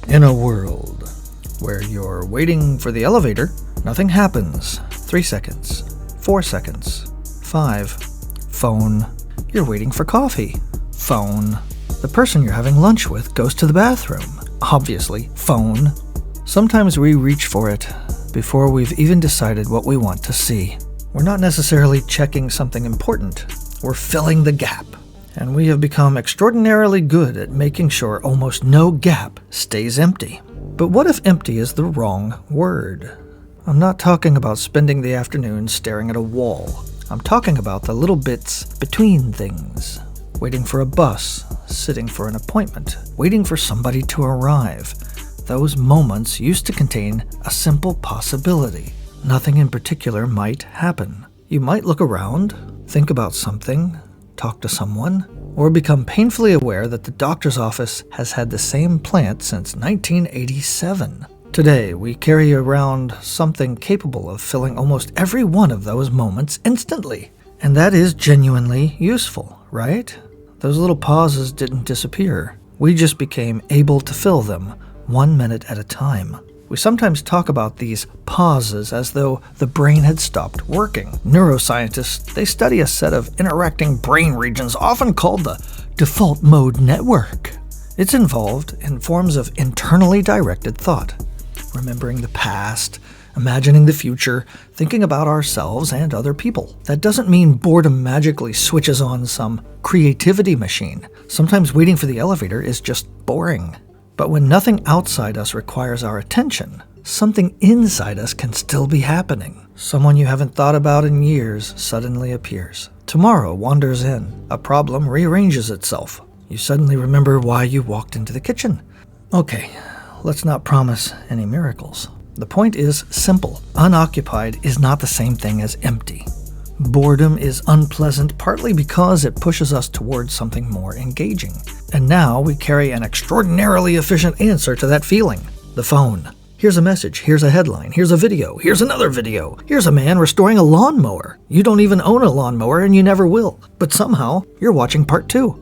In a world where you're waiting for the elevator, nothing happens. 3 seconds, 4 seconds, 5. Phone. You're waiting for coffee. Phone. The person you're having lunch with goes to the bathroom. Obviously, phone. Sometimes we reach for it before we've even decided what we want to see. We're not necessarily checking something important. We're filling the gap. And we have become extraordinarily good at making sure almost no gap stays empty. But what if empty is the wrong word? I'm not talking about spending the afternoon staring at a wall. I'm talking about the little bits between things. Waiting for a bus, sitting for an appointment, waiting for somebody to arrive. Those moments used to contain a simple possibility. Nothing in particular might happen. You might look around, think about something, talk to someone, or become painfully aware that the doctor's office has had the same plant since 1987. Today, we carry around something capable of filling almost every one of those moments instantly. And that is genuinely useful, right? Those little pauses didn't disappear. We just became able to fill them 1 minute at a time. We sometimes talk about these pauses as though the brain had stopped working. Neuroscientists, they study a set of interacting brain regions often called the default mode network. It's involved in forms of internally directed thought, remembering the past, imagining the future, thinking about ourselves and other people. That doesn't mean boredom magically switches on some creativity machine. Sometimes waiting for the elevator is just boring. But when nothing outside us requires our attention, something inside us can still be happening. Someone you haven't thought about in years suddenly appears. Tomorrow wanders in. A problem rearranges itself. You suddenly remember why you walked into the kitchen. Okay, let's not promise any miracles. The point is simple. Unoccupied is not the same thing as empty. Boredom is unpleasant partly because it pushes us towards something more engaging. And now we carry an extraordinarily efficient answer to that feeling. The phone. Here's a message, here's a headline, here's a video, here's another video. Here's a man restoring a lawnmower. You don't even own a lawnmower and you never will. But somehow, you're watching part 2.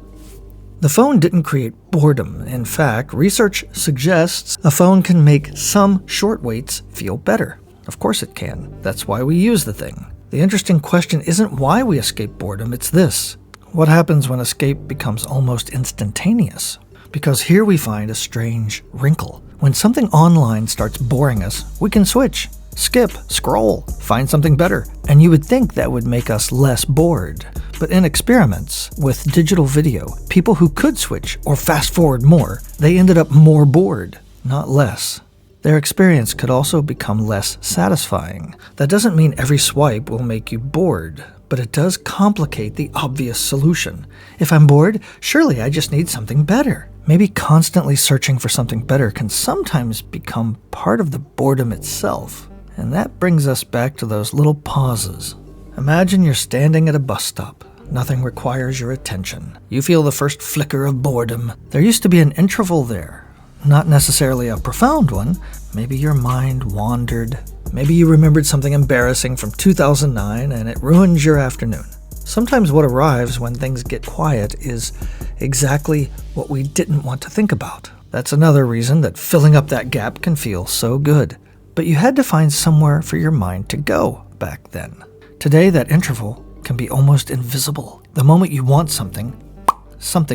The phone didn't create boredom. In fact, research suggests a phone can make some short waits feel better. Of course it can. That's why we use the thing. The interesting question isn't why we escape boredom, it's this. What happens when escape becomes almost instantaneous? Because here we find a strange wrinkle. When something online starts boring us, we can switch, skip, scroll, find something better. And you would think that would make us less bored. But in experiments with digital video, people who could switch or fast forward more, they ended up more bored, not less. Their experience could also become less satisfying. That doesn't mean every swipe will make you bored, but it does complicate the obvious solution. If I'm bored, surely I just need something better. Maybe constantly searching for something better can sometimes become part of the boredom itself. And that brings us back to those little pauses. Imagine you're standing at a bus stop. Nothing requires your attention. You feel the first flicker of boredom. There used to be an interval there. Not necessarily a profound one. Maybe your mind wandered. Maybe you remembered something embarrassing from 2009 and it ruins your afternoon. Sometimes what arrives when things get quiet is exactly what we didn't want to think about. That's another reason that filling up that gap can feel so good. But you had to find somewhere for your mind to go back then. Today, that interval can be almost invisible. The moment you want something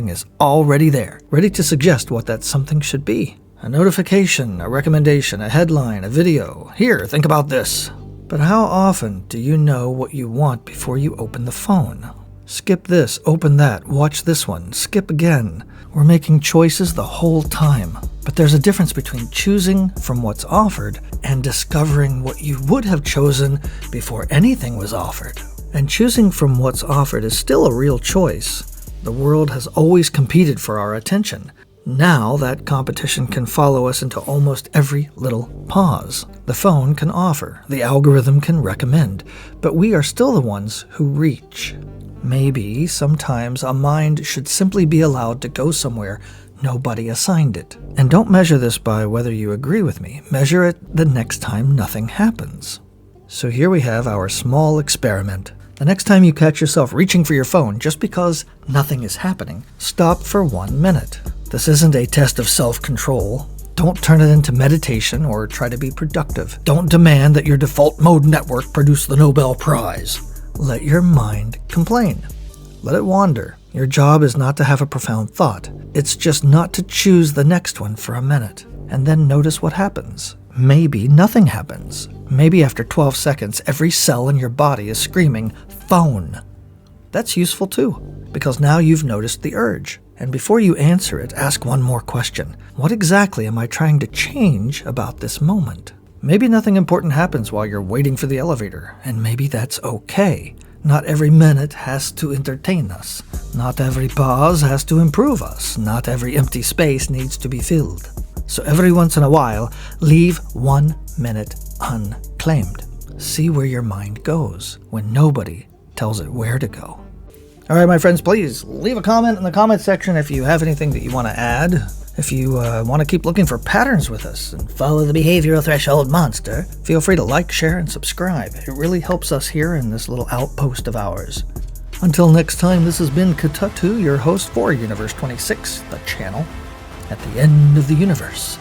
is already there, ready to suggest what that something should be. A notification, a recommendation, a headline, a video. Here, think about this. But how often do you know what you want before you open the phone? Skip this, open that, watch this one, skip again. We're making choices the whole time. But there's a difference between choosing from what's offered and discovering what you would have chosen before anything was offered. And choosing from what's offered is still a real choice. The world has always competed for our attention. Now that competition can follow us into almost every little pause. The phone can offer, the algorithm can recommend, but we are still the ones who reach. Maybe sometimes a mind should simply be allowed to go somewhere nobody assigned it. And don't measure this by whether you agree with me. Measure it the next time nothing happens. So here we have our small experiment. The next time you catch yourself reaching for your phone just because nothing is happening, stop for 1 minute. This isn't a test of self-control. Don't turn it into meditation or try to be productive. Don't demand that your default mode network produce the Nobel Prize. Let your mind complain. Let it wander. Your job is not to have a profound thought. It's just not to choose the next one for a minute. And then notice what happens. Maybe nothing happens. Maybe after 12 seconds, every cell in your body is screaming, phone. That's useful too, because now you've noticed the urge. And before you answer it, ask one more question. What exactly am I trying to change about this moment? Maybe nothing important happens while you're waiting for the elevator, and maybe that's okay. Not every minute has to entertain us. Not every pause has to improve us. Not every empty space needs to be filled. So every once in a while, leave 1 minute unclaimed. See where your mind goes when nobody tells it where to go. All right, my friends, please leave a comment in the comment section if you have anything that you want to add. If you want to keep looking for patterns with us and follow the behavioral threshold monster, feel free to like, share, and subscribe. It really helps us here in this little outpost of ours. Until next time, this has been Cateotu, your host for Universe 26, the channel at the end of the universe.